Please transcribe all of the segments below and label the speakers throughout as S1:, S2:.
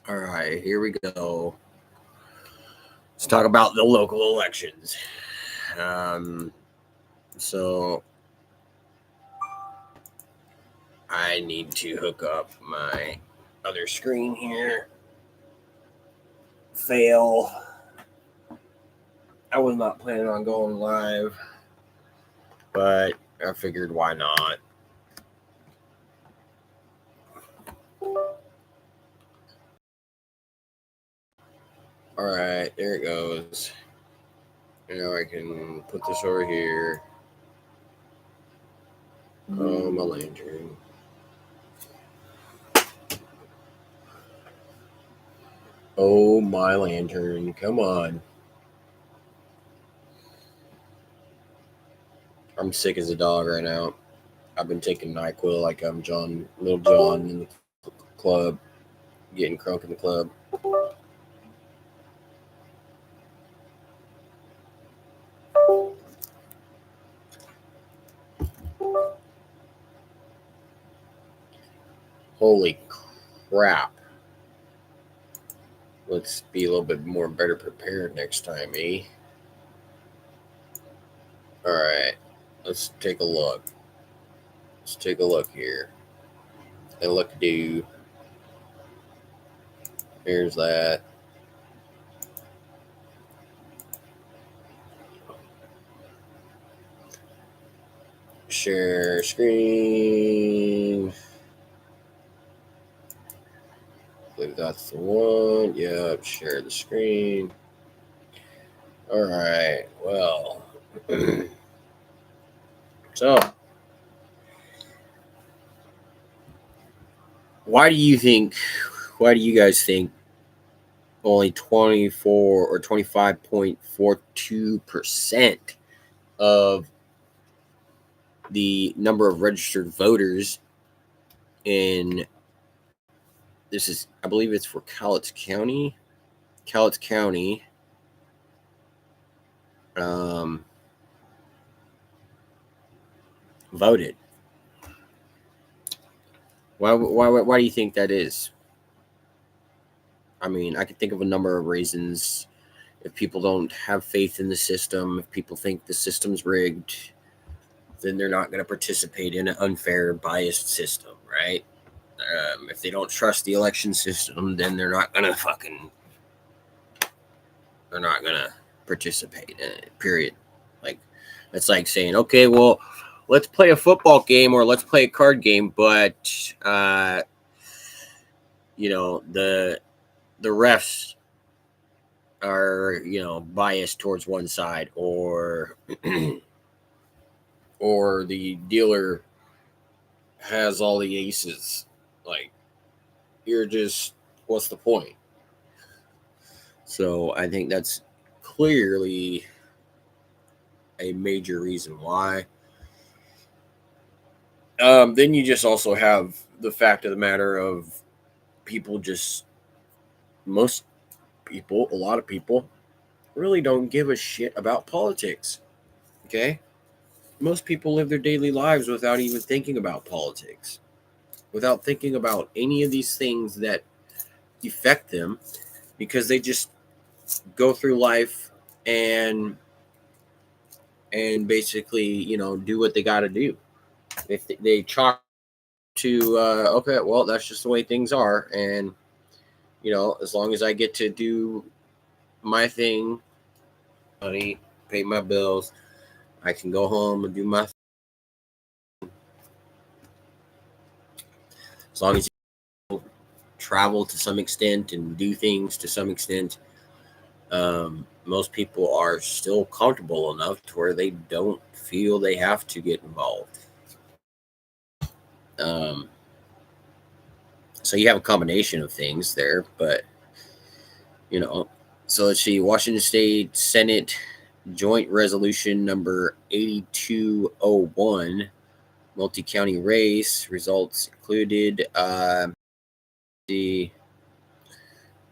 S1: All right, here we go. Let's talk about the local elections. Um, so I need to hook up my other screen here. Fail. I was not planning on going live, but I figured why not. All right, there it goes. Now I can put this over here. Oh, my lantern. Oh, my lantern. Come on. I'm sick as a dog right now. I've been taking NyQuil like I'm Little John in the club, getting crunk in the club. Holy crap. Let's be a little bit more better prepared next time, eh? All right, let's take a look. Let's take a look here. And look, do. Here's that. Share screen. I believe that's the one. Yep, share the screen. All right, well. So, why do you think, why do you guys think only 24 or 25.42% of the number of registered voters in this is, I believe it's for Cowlitz County, um, voted? Why do you think that is? I mean, I could think of a number of reasons. If people don't have faith in the system, if people think the system's rigged, then they're not going to participate in an unfair, biased system, right? If they don't trust the election system, then they're not gonna participate in it. Period. Like, it's like saying, okay, well, let's play a football game or let's play a card game, but uh, you know the refs are biased towards one side, or or the dealer has all the aces. Like, you're just, what's the point? So I think that's clearly a major reason why. Then you just also have the fact of the matter of people just, most people, a lot of people, really don't give a shit about politics. Okay? Most people live their daily lives without even thinking about politics, without thinking about any of these things that affect them, because they just go through life and basically, do what they got to do. If they chalk to, okay, well, that's just the way things are, and as long as I get to do my thing, money, pay my bills, I can go home and do my thing. As long as you travel to some extent and do things to some extent, most people are still comfortable enough to where they don't feel they have to get involved. Um, so you have a combination of things there, but you know, so let's see. Washington State Senate Joint Resolution number 8201, multi-county race results included. See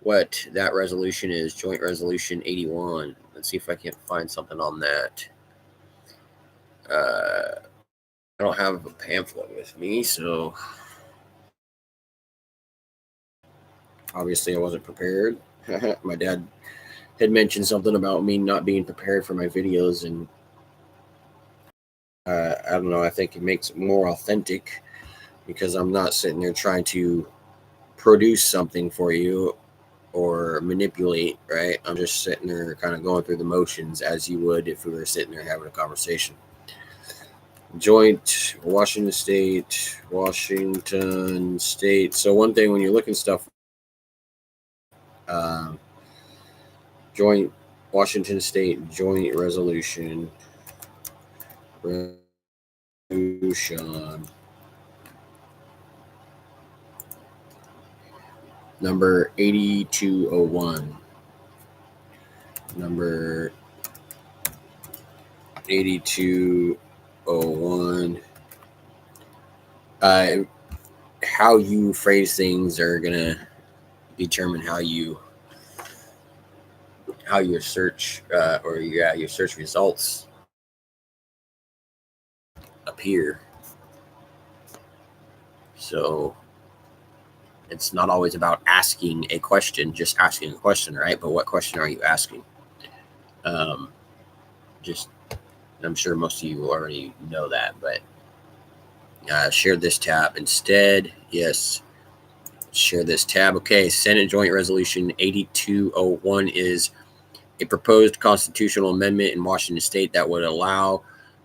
S1: what that resolution is. Joint Resolution 81. Let's see if I can find something on that. I don't have a pamphlet with me, so Obviously, I wasn't prepared. My dad had mentioned something about me not being prepared for my videos, and I don't know. I think it makes it more authentic because I'm not sitting there trying to produce something for you or manipulate, right? I'm just sitting there kind of going through the motions as you would if we were sitting there having a conversation. Joint Washington State. So one thing when you're looking stuff, uh, joint Washington State joint resolution number 8201. Number 8201. How you phrase things are gonna determine how your search your search results appear. So it's not always about asking a question, just asking a question, right? But what question are you asking? Just I'm sure most of you already know that, but share this tab instead. Yes, share this tab. Okay, Senate Joint Resolution 8201 is a proposed constitutional amendment in Washington State that would allow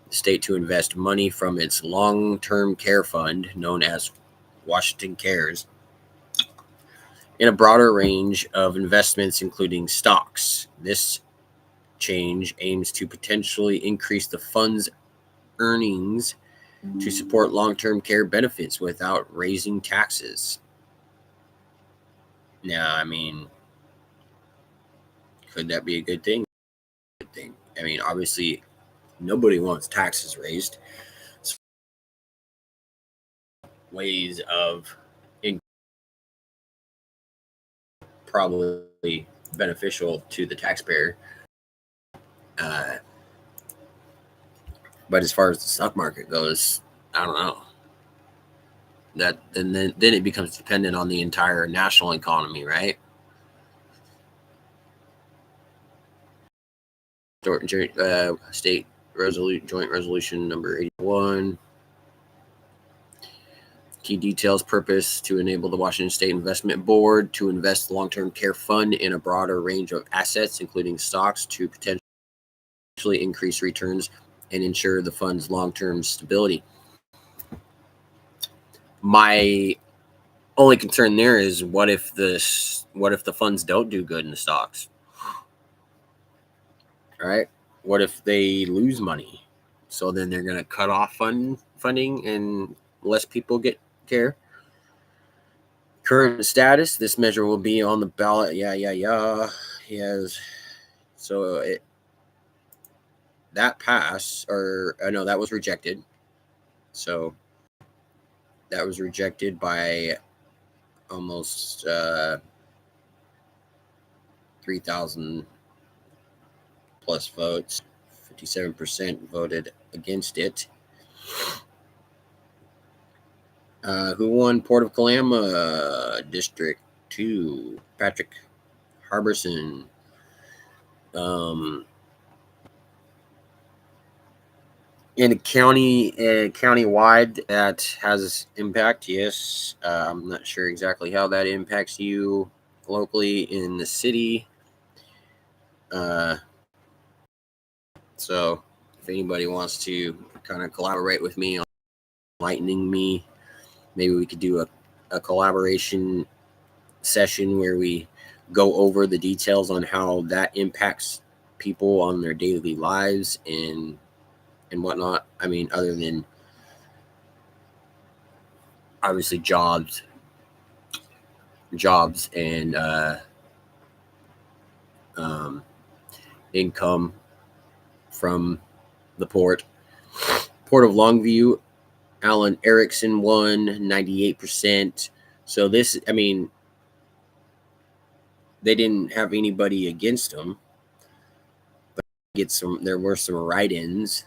S1: the state to invest money from its long-term care fund, known as Washington Cares, in a broader range of investments, including stocks. This change aims to potentially increase the fund's earnings to support long-term care benefits without raising taxes. Now, I mean, could that be a good thing? Good thing. I mean, obviously, nobody wants taxes raised. So ways of probably beneficial to the taxpayer. But as far as the stock market goes, I don't know. That and then it becomes dependent on the entire national economy, right? State joint resolution number 81. Key details: purpose to enable the Washington State Investment Board to invest the long-term care fund in a broader range of assets, including stocks, to potentially increase returns and ensure the fund's long-term stability. My only concern there is what if the funds don't do good in the stocks? All right. What if they lose money? So then they're going to cut off funding and less people get care. Current status: this measure will be on the ballot. Yes. So that passed, or no, that was rejected. So that was rejected by almost 3,000 plus votes. 57% voted against it. Who won Port of Kalama District 2? Patrick Harbison. In a county-wide, that has impact, yes. I'm not sure exactly how that impacts you locally in the city. So if anybody wants to kind of collaborate with me on enlightening me, maybe we could do a collaboration session where we go over the details on how that impacts people on their daily lives and whatnot. I mean, other than obviously jobs and income from the Port of Longview. Alan Erickson won 98%. So this, I mean, they didn't have anybody against them, but there were some write-ins.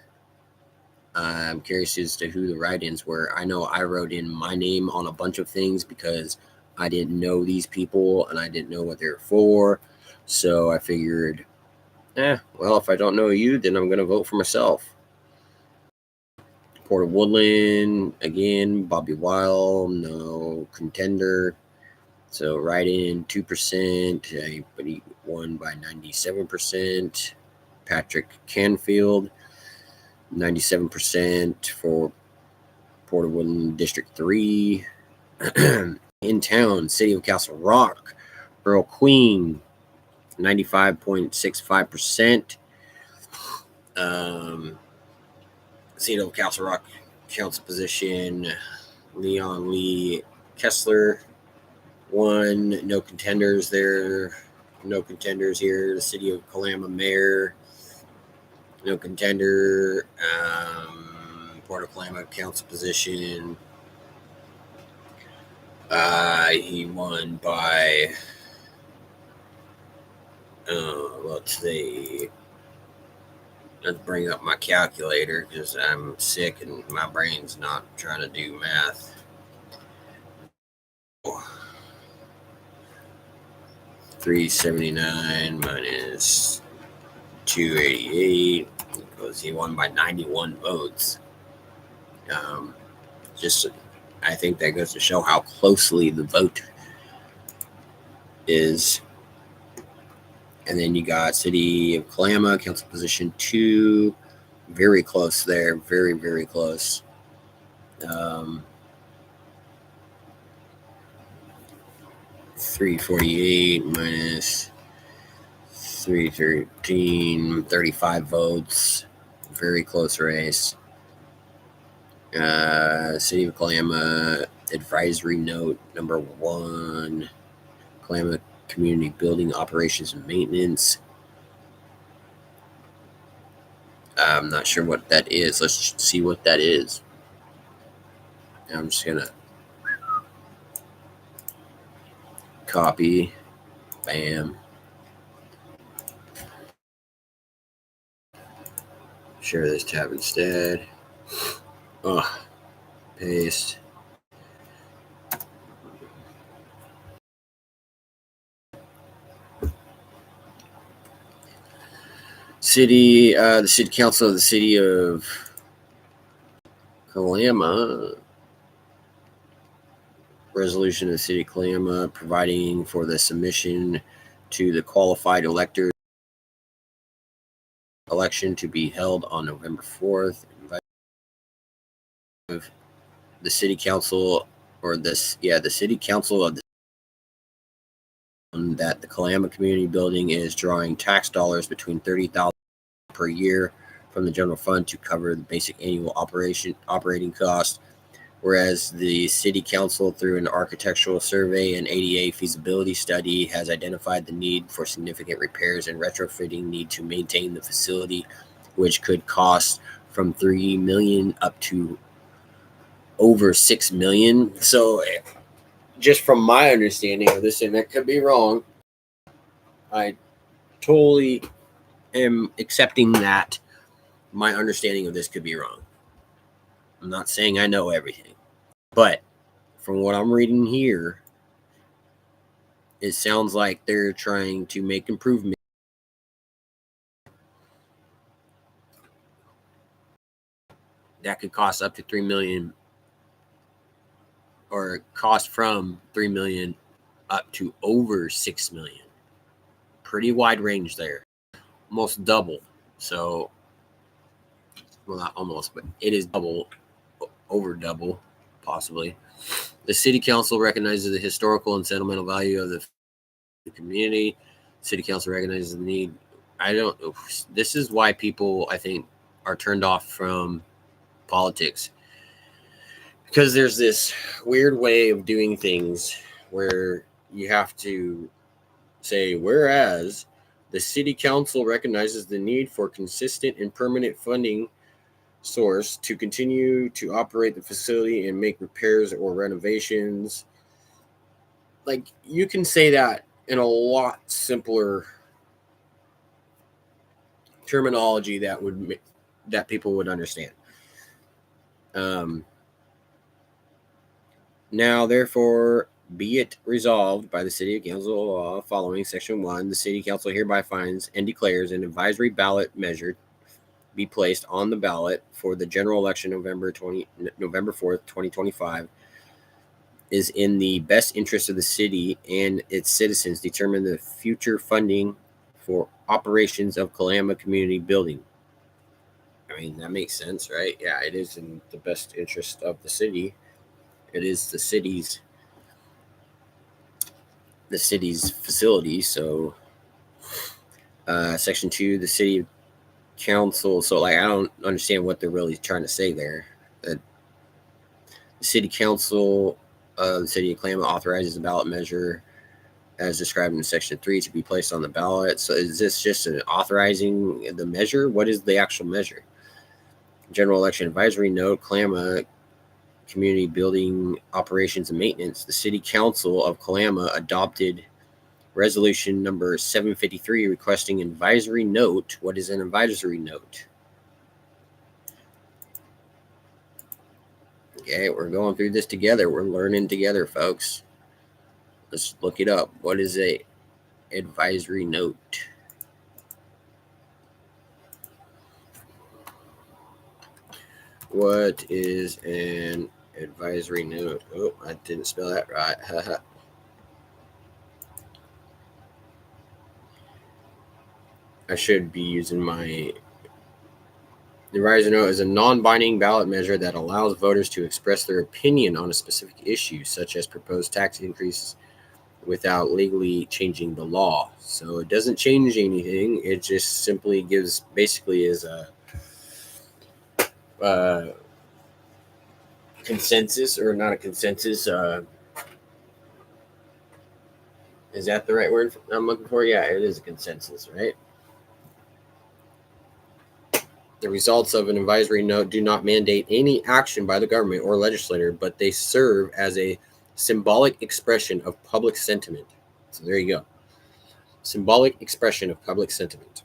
S1: I'm curious as to who the write-ins were. I know I wrote in my name on a bunch of things because I didn't know these people and I didn't know what they were for. So I figured, well, if I don't know you, then I'm going to vote for myself. Port of Woodland, again, Bobby Weil, no contender. So write-in 2%, but he won by 97%. Patrick Canfield, 97% for Port of Woodland District 3. In town, City of Castle Rock, Earl Queen, 95.65%. City of Castle Rock council position, Leon Lee Kessler won. No contenders there. No contenders here. The City of Kalama mayor, no contender. Port of Kalama council position, he won by, let's see. Let's bring up my calculator because I'm sick and my brain's not trying to do math. 379 minus 288 because he won by 91 votes. I think that goes to show how closely the vote is. And then you got City of Kalama, council position 2. Very close there. Very, very close. 348 minus 313, 35 votes. Very close race. City of Kalama advisory note number 1. Kalama Community Building Operations and Maintenance. I'm not sure what that is. Let's see what that is. I'm just gonna copy. Bam. Share this tab instead. Paste. City, the City Council of the City of Kalama. Resolution of the City of Kalama providing for the submission to the qualified electors election to be held on November 4th. The City Council, or this, the City Council of the that the Kalama Community Building is drawing tax dollars between $30,000 per year from the general fund to cover the basic annual operating costs, whereas the City Council, through an architectural survey and ADA feasibility study, has identified the need for significant repairs and retrofitting need to maintain the facility, which could cost from $3 million up to over $6 million. So, just from my understanding of this, and that could be wrong, I totally am accepting that my understanding of this could be wrong. I'm not saying I know everything, but from what I'm reading here, it sounds like they're trying to make improvements that could cost up to $3 million, or cost from $3 million up to over $6 million. Pretty wide range there, almost double. So, well, not almost, but it is double, over double, possibly. The City Council recognizes the historical and sentimental value of the community. City Council recognizes the need. This is why people, I think, are turned off from politics, because there's this weird way of doing things where you have to say, whereas the City Council recognizes the need for consistent and permanent funding source to continue to operate the facility and make repairs or renovations. Like, you can say that in a lot simpler terminology that people would understand. Now, therefore, Be it resolved by the City Council following Section 1, the City Council hereby finds and declares an advisory ballot measure be placed on the ballot for the general election November 4th, 2025 is in the best interest of the city and its citizens. Determine the future funding for operations of Kalama Community Building. I mean, that makes sense, right? Yeah, it is in the best interest of the city. It is the city's facility. So, Section 2, the city council. So, like, I don't understand what they're really trying to say there. The city council of the city of Kalama authorizes a ballot measure as described in Section 3 to be placed on the ballot. So, is this just an authorizing the measure? What is the actual measure? General election advisory note, Kalama Community Building Operations and Maintenance. The City Council of Kalama adopted resolution number 753 requesting advisory note. What is an advisory note? Okay, we're going through this together. We're learning together, folks. Let's look it up. What is a advisory note? What is an advisory note? Oh, I didn't spell that right. I should be using my... The advisory note is a non-binding ballot measure that allows voters to express their opinion on a specific issue, such as proposed tax increases, without legally changing the law. So it doesn't change anything. It just simply gives, basically, is a consensus, or not a consensus. Is that the right word I'm looking for? Yeah, it is a consensus, right? The results of an advisory note do not mandate any action by the government or legislator, but they serve as a symbolic expression of public sentiment. So there you go. Symbolic expression of public sentiment.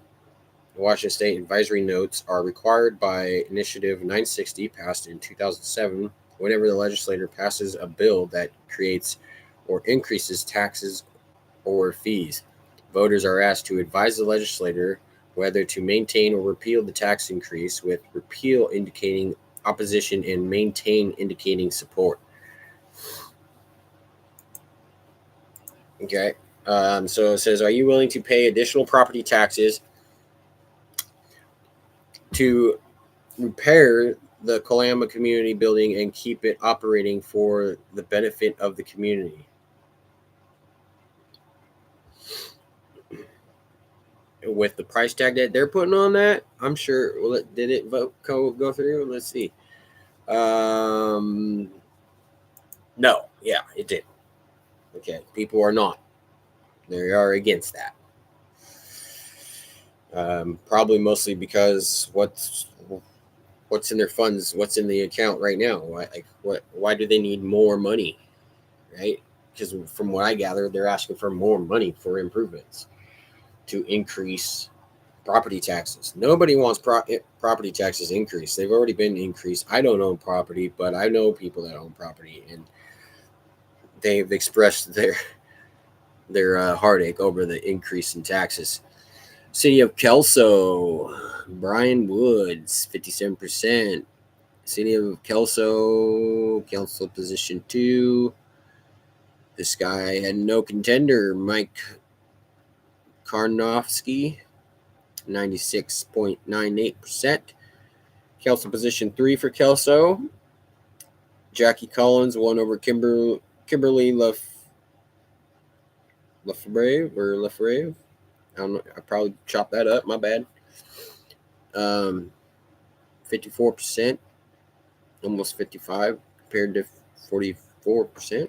S1: The Washington State advisory notes are required by Initiative 960, passed in 2007, whenever the legislator passes a bill that creates or increases taxes or fees. Voters are asked to advise the legislator whether to maintain or repeal the tax increase, with repeal indicating opposition and maintain indicating support. Okay. So it says, are you willing to pay additional property taxes to repair the Kalama Community Building and keep it operating for the benefit of the community? With the price tag that they're putting on that, I'm sure. Well, did it go through? Let's see. No, yeah, it did. Okay, people are not. They are against that. Probably mostly because what's in their funds, what's in the account right now. Why do they need more money, right? Because from what I gather, they're asking for more money for improvements to increase property taxes. Nobody wants property taxes increased. They've already been increased. I don't own property, but I know people that own property, and they've expressed their heartache over the increase in taxes. City of Kelso, Brian Woods, 57%. City of Kelso, council position 2. This guy had no contender. Mike Karnofsky, 96.98%. Kelso position 3 for Kelso. Jackie Collins won over Kimberly Lefebvre. I don't know. I probably chopped that up. My bad. 54%, almost 55, compared to 44%.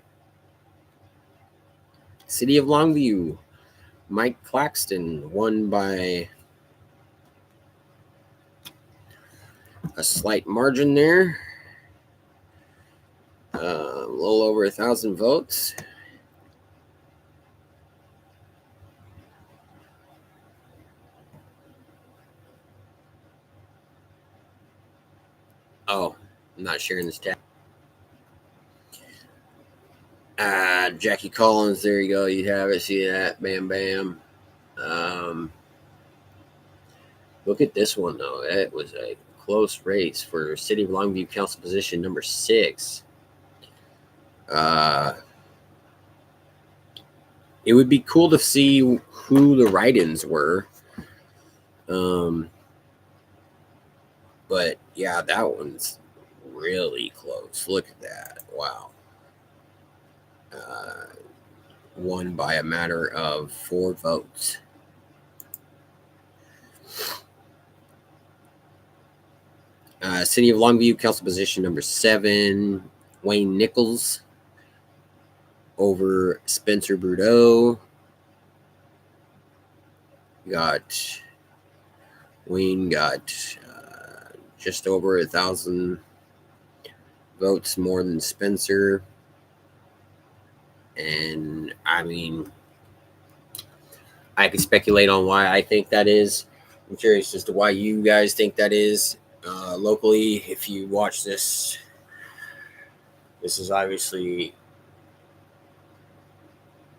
S1: City of Longview, Mike Claxton won by a slight margin there. A little over 1,000 votes. Oh, I'm not sharing this tab. Jackie Collins, there you go. You have it. See that? Bam, bam. Look at this one, though. It was a close race for City of Longview Council position number 6. It would be cool to see who the write-ins were. But yeah, that one's really close. Look at that. Wow. Won by a matter of 4 votes. City of Longview Council position number 7, Wayne Nichols over Spencer Boudreau. Wayne got just over 1,000 votes more than Spencer. And I mean, I could speculate on why I think that is. I'm curious as to why you guys think that is. Locally, if you watch this is obviously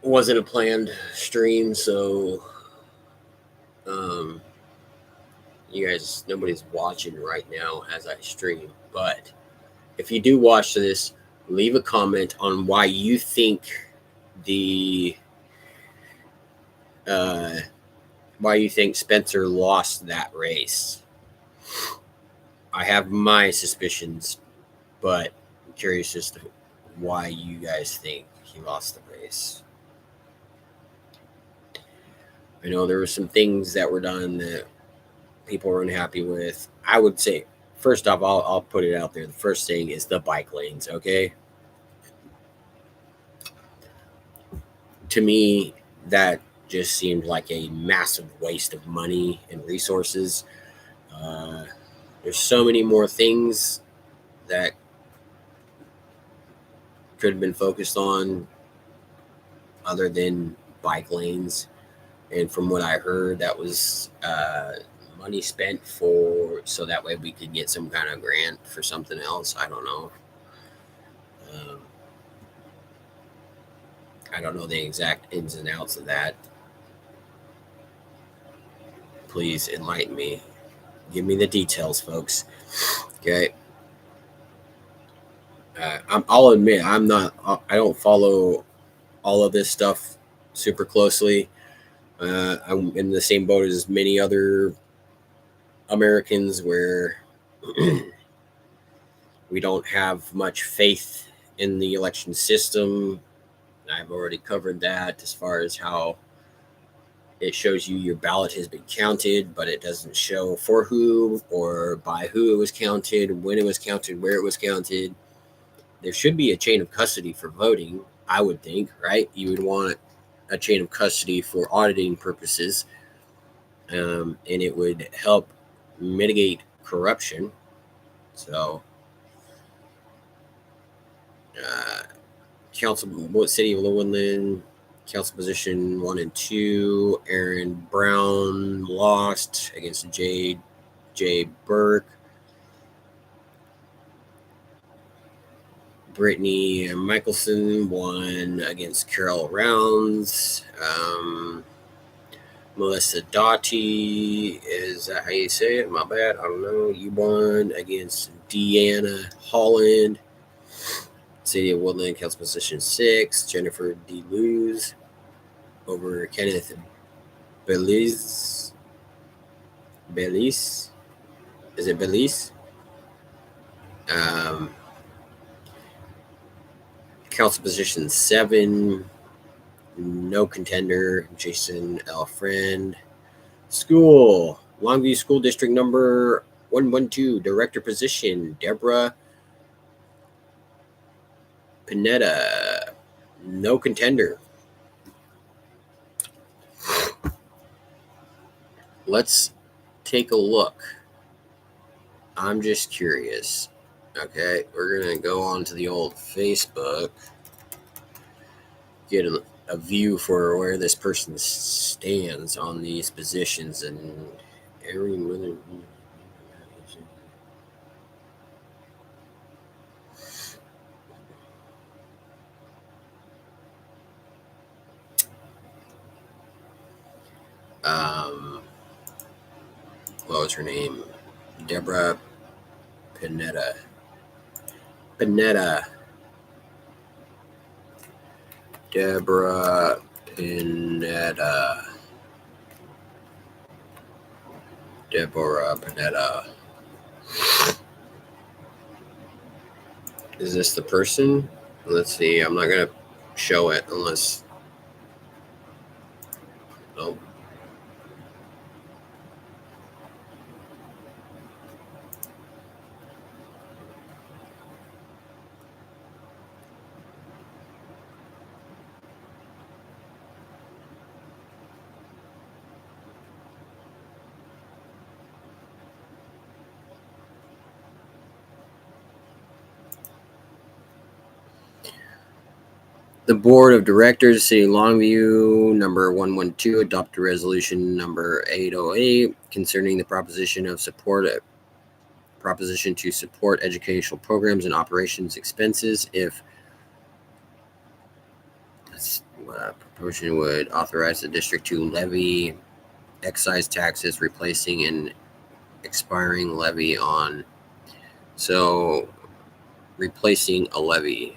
S1: wasn't a planned stream, so you guys, nobody's watching right now as I stream. But if you do watch this, leave a comment on why you think Spencer lost that race. I have my suspicions, but I'm curious as to why you guys think he lost the race. I know there were some things that were done that people were unhappy with. I would say, first off, I'll put it out there. The first thing is the bike lanes, okay? To me, that just seemed like a massive waste of money and resources. There's so many more things that could have been focused on other than bike lanes. And from what I heard, that was money spent so that way we could get some kind of grant for something else. I don't know. I don't know the exact ins and outs of that. Please enlighten me. Give me the details, folks. Okay. I'll admit I don't follow all of this stuff super closely. I'm in the same boat as many other Americans where we don't have much faith in the election system. I've already covered that as far as how it shows you your ballot has been counted, but it doesn't show for who or by who it was counted, when it was counted, where it was counted. There should be a chain of custody for voting, I would think, right? You would want a chain of custody for auditing purposes, and it would help mitigate corruption. So, City of Woodland, council position 1 and 2. Aaron Brown lost against J. Burke. Brittany Michelson won against Carol Rounds. Melissa Doughty, is that how you say it? My bad. I don't know. You won against Deanna Holland. City of Woodland, council position 6. Jennifer DeLuz over Kenneth Belize. Is it Belize? Council position 7. No contender. Jason L. Friend. School. Longview School District number 112. Director position. Deborah Panetta. No contender. Let's take a look. I'm just curious. Okay, we're going to go on to the old Facebook. Get a view for where this person stands on these positions and everyone. What was her name? Deborah Panetta. Deborah Panetta. Deborah Panetta. Is this the person? Let's see. I'm not going to show it unless... Oh. The Board of Directors, City of Longview, number 112, adopted resolution number 808 concerning the proposition to support educational programs and operations expenses. If proportion would authorize the district to levy excise taxes, replacing an expiring levy on. So, replacing a levy.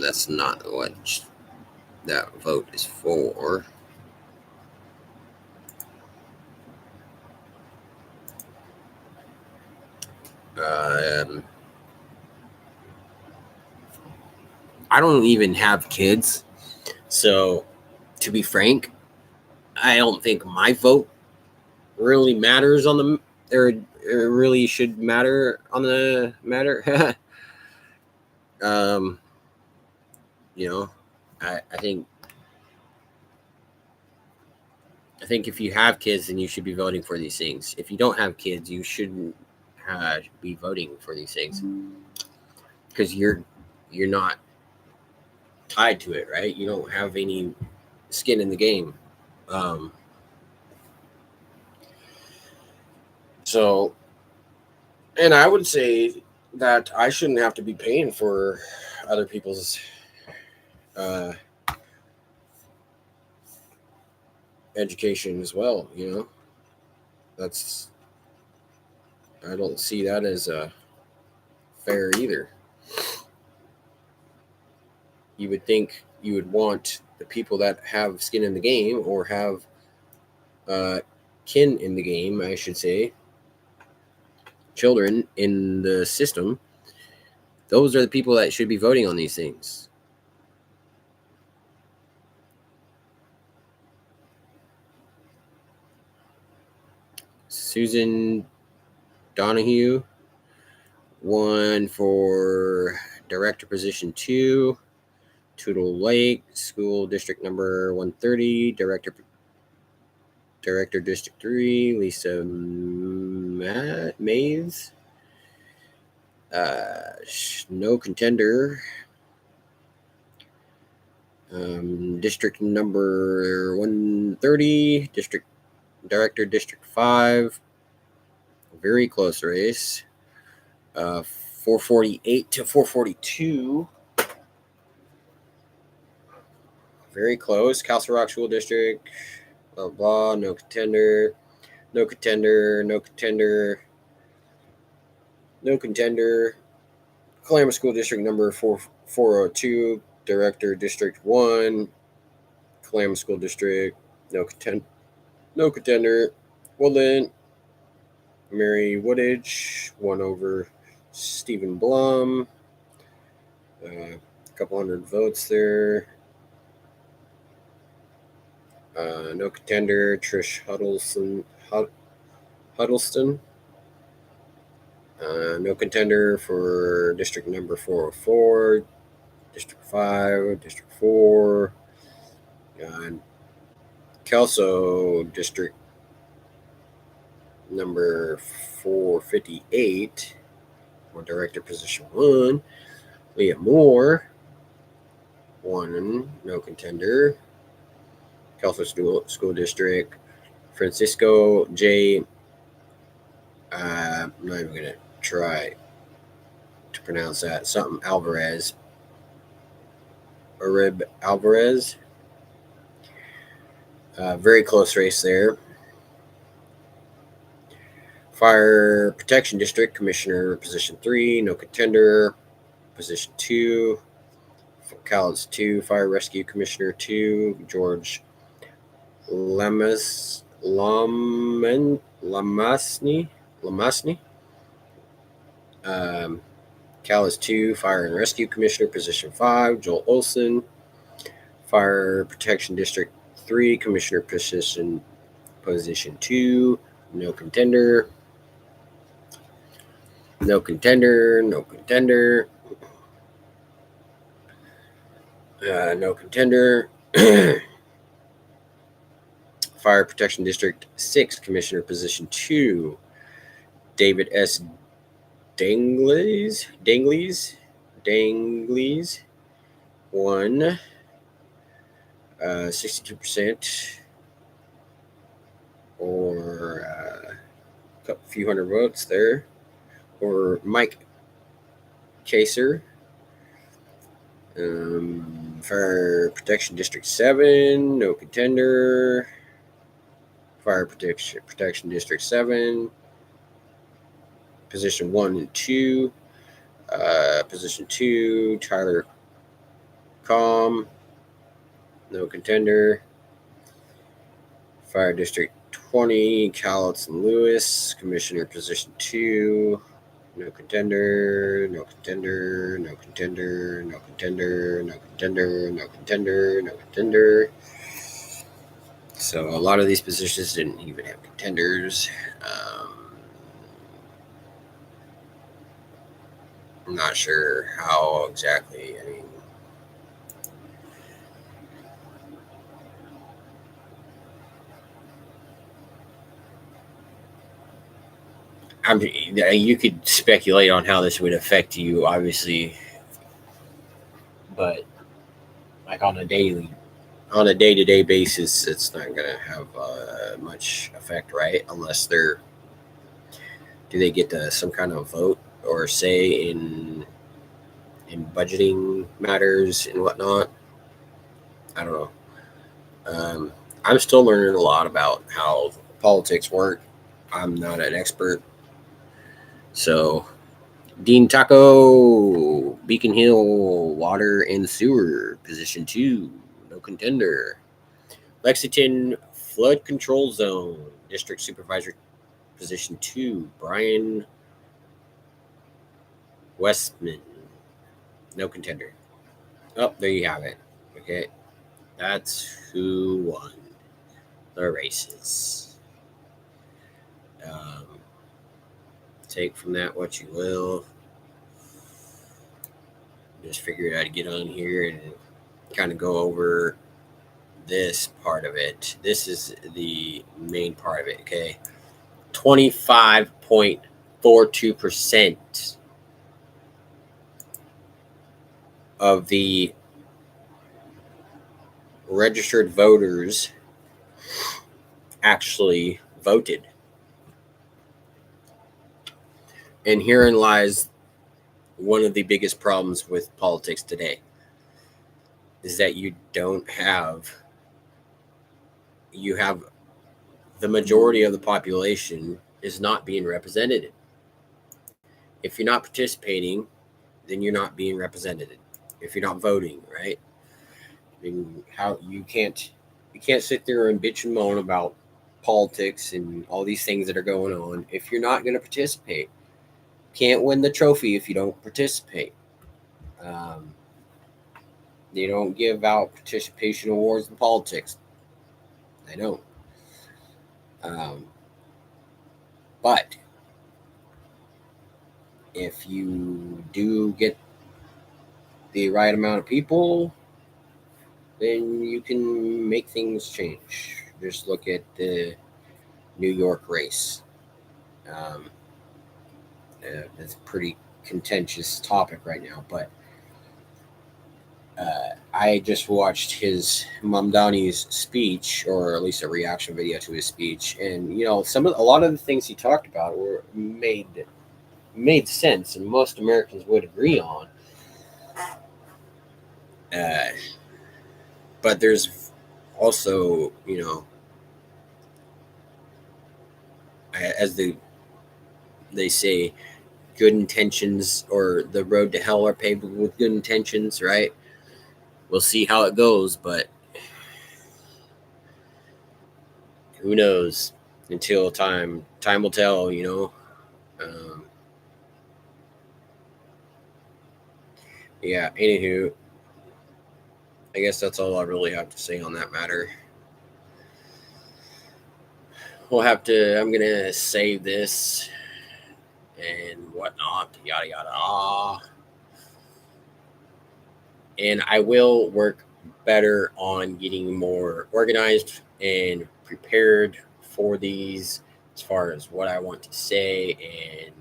S1: That's not what that vote is for. I don't even have kids, so to be frank, I don't think my vote really matters on the, or it really should matter on the matter. I think if you have kids, then you should be voting for these things. If you don't have kids, you shouldn't be voting for these things because you're not tied to it, right? You don't have any skin in the game. So, and I would say that I shouldn't have to be paying for other people's education as well. I don't see that as fair either. You would think you would want the people that have skin in the game or have kin in the game, I should say, children in the system. Those are the people that should be voting on these things. Susan Donahue won for director position 2, Tootle Lake School District number 130, Director District 3, Lisa Mays. No contender. District number 130, Director District 5. Very close race. 448 to 442. Very close. Castle Rock School District. Blah, blah. No contender. No contender. No contender. No contender. Calamus School District number 402. Director District 1. Calamus School District. No contender. Woodland. Mary Woodage. 1 over Stephen Blum. A couple hundred votes there. No contender. Trish Huddleston. No contender for district number 404, District 5, District 4. Kelso District number 458 for Director Position 1. Leah Moore, 1, no contender. Kelso School District. Francisco J. I'm not even going to try to pronounce that. Something Alvarez. Arib Alvarez. Very close race there. Fire Protection District Commissioner, position 3, no contender. Position 2, Cal's 2, Fire Rescue Commissioner 2, George Lamasny. Cal is 2, Fire and Rescue Commissioner, position 5, Joel Olson. Fire Protection District 3, Commissioner, position 2, no contender. No contender. No contender. Fire Protection District 6, Commissioner, position 2, David S. Danglies, 1, 62%, or a few hundred votes there. Or Mike Kaser, Fire Protection District 7, no contender. Fire Protection District 7, position 1 and 2. Position 2, Tyler Calm, no contender. Fire District 20, Cowlitz and Lewis, Commissioner, position 2, no contender. No contender. No contender. No contender. No contender. No contender. No contender. So a lot of these positions didn't even have contenders. I'm not sure how exactly. You could speculate on how this would affect you, obviously, but like on a day-to-day basis, it's not going to have much effect, right? Unless do they get some kind of vote or say in budgeting matters and whatnot? I don't know. I'm still learning a lot about how politics work. I'm not an expert. So, Dean Taco, Beacon Hill, Water and Sewer, position 2, no contender. Lexington, Flood Control Zone, District Supervisor, position 2, Brian Westman, no contender. Oh, there you have it. Okay, that's who won the races. Take from that what you will. Just figured I'd get on here and kind of go over this part of it. This is the main part of it, okay? 25.42% of the registered voters actually voted. And herein lies one of the biggest problems with politics today, is that you have the majority of the population is not being represented. If you're not participating, then you're not being represented. If you're not voting, right? I mean, how you can't sit there and bitch and moan about politics and all these things that are going on if you're not going to participate. Can't win the trophy if you don't participate. They don't give out participation awards in politics. They don't. But if you do get the right amount of people, then you can make things change. Just look at the New York race. It's a pretty contentious topic right now, but I just watched his Mamdani's speech, or at least a reaction video to his speech, and a lot of the things he talked about were made sense, and most Americans would agree on. Uh, but there's also, as they say, good intentions or the road to hell are paved with good intentions, right? We'll see how it goes, but who knows until time will tell. Um, yeah, anywho, I guess that's all I really have to say on that matter. I'm gonna save this and whatnot, yada yada. And I will work better on getting more organized and prepared for these as far as what I want to say and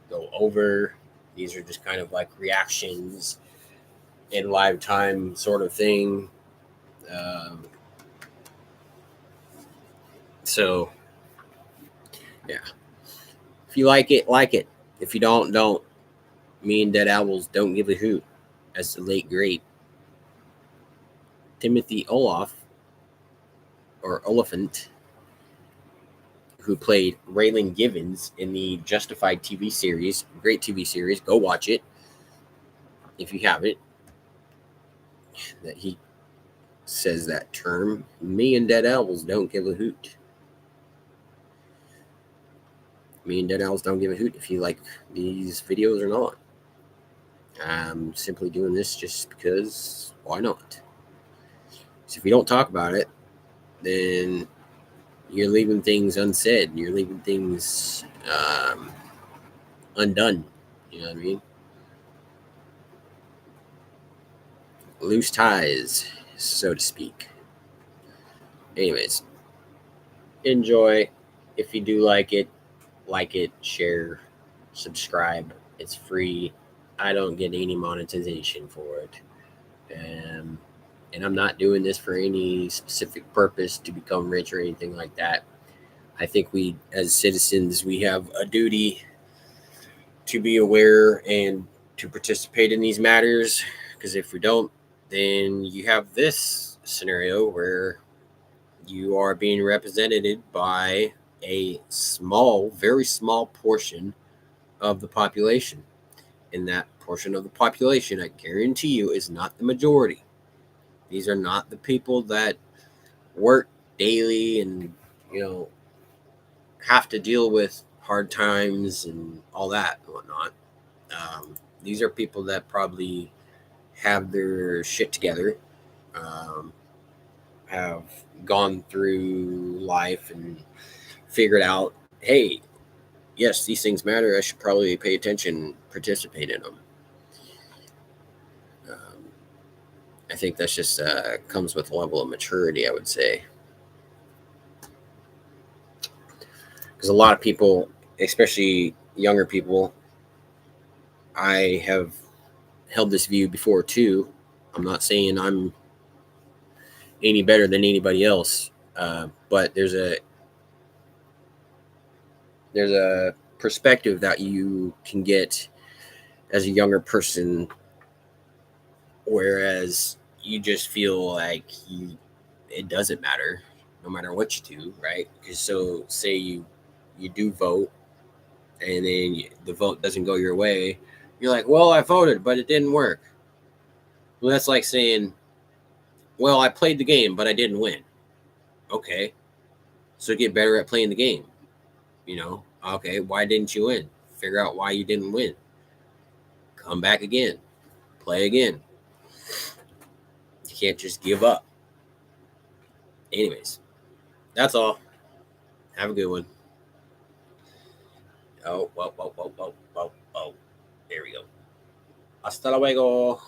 S1: go over. These are just kind of like reactions in live time sort of thing. Um, so, yeah. If you like it, like it. If you don't. Me and Dead Owls don't give a hoot, as the late great Timothy Olaf, or Oliphant, who played Raylan Givens in the Justified TV series. Great TV series. Go watch it if you haven't. That he says that term. Me and Dead Owls don't give a hoot. Me and Dead Owls don't give a hoot if you like these videos or not. I'm simply doing this just because why not? So if you don't talk about it, then you're leaving things unsaid. You're leaving things undone. You know what I mean? Loose ties, so to speak. Anyways, enjoy. If you do like it, share, subscribe. It's free. I don't get any monetization for it. Um, and I'm not doing this for any specific purpose to become rich or anything like that. I think we, as citizens, we have a duty to be aware and to participate in these matters. Because if we don't, then you have this scenario where you are being represented by a small, very small portion of the population. And that portion of the population, I guarantee you, is not the majority. These are not the people that work daily and, you know, have to deal with hard times and all that and whatnot. These are people that probably have their shit together, um, have gone through life and figured out, hey, yes, these things matter. I should probably pay attention, participate in them. Um, I think that's just comes with a level of maturity, I would say. Because a lot of people, especially younger people, I have held this view before too. I'm not saying I'm any better than anybody else, but there's a perspective that you can get as a younger person, whereas you just feel like it doesn't matter no matter what you do, right? Because so say you do vote and then the vote doesn't go your way, you're like, well, I voted, but it didn't work. Well, that's like saying, well, I played the game, but I didn't win. Okay, so get better at playing the game. Okay, why didn't you win? Figure out why you didn't win. Come back again, play again. You can't just give up. Anyways, that's all. Have a good one. Oh, whoa, whoa, whoa, whoa, whoa, whoa. There we go. Hasta luego.